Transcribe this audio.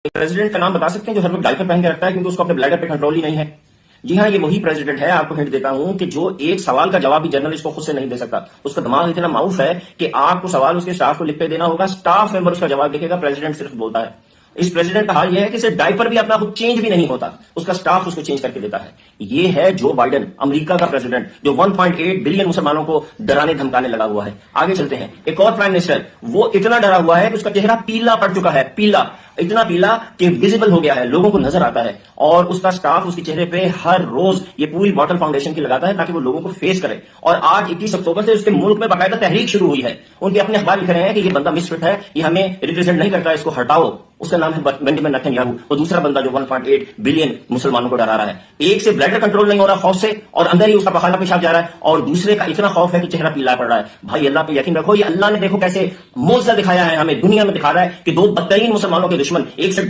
President का नाम बता सकते हैं जो हर वक्त डायपर पहन के रखता है क्योंकि उसको अपने ब्लैडर पे कंट्रोल ही नहीं है? जी हाँ, ये वही प्रेसिडेंट है। आपको हिंट देता हूं कि जो एक सवाल का जवाब भी जर्नलिस्ट को खुद से नहीं दे सकता। उसका दिमाग इतना माउफ है कि आपको सवाल उसके स्टाफ को लिख के देना होगा, स्टाफ मेंबर उसका जवाब लिखेगा, प्रेसिडेंट सिर्फ बोलता है। इस प्रेसिडेंट का हाल यह है कि सिर्फ डायपर भी अपना खुद चेंज भी नहीं होता, उसका स्टाफ उसको चेंज करके देता है। ये है जो बाइडेन, अमेरिका का प्रेसिडेंट, जो 1.8 बिलियन मुसलमानों को डराने धमकाने लगा हुआ है। आगे चलते हैं। एक और प्राइम मिनिस्टर, वो इतना डरा हुआ है कि उसका चेहरा पीला पड़ चुका है, पीला, इतना पीला कि विजिबल हो गया है, लोगों को नजर आता है। और उसका स्टाफ उसके चेहरे पे हर रोज ये पूरी बॉटल फाउंडेशन की लगाता है ताकि वो लोगों को फेस करे। और आज 21 अक्टूबर से उसके मुल्क में बाकायदा तहरीक शुरू हुई है। उनके अपने अखबार लिख रहे हैं कि ये बंदा मिसफिट है, ये हमें रिप्रेजेंट नहीं करता, इसको हटाओ। उसका नाम है बेंजामिन नेतन्याहू, वो दूसरा बंदा जो 1.8 बिलियन मुसलमानों को डरा रहा है। एक से ब्लड कंट्रोल नहीं हो रहा खौफ से, और अंदर ही उसका पखाना पेशाब जा रहा है, और दूसरे का इतना खौफ है कि चेहरा पीला पड़ रहा है। भाई अल्लाह पे यकीन रखो, ये अल्लाह ने देखो कैसे मौजज़ा दिखाया है, हमें दुनिया में दिखा रहा है कि दो बदतरीन मुसलमानों के दुश्मन एक से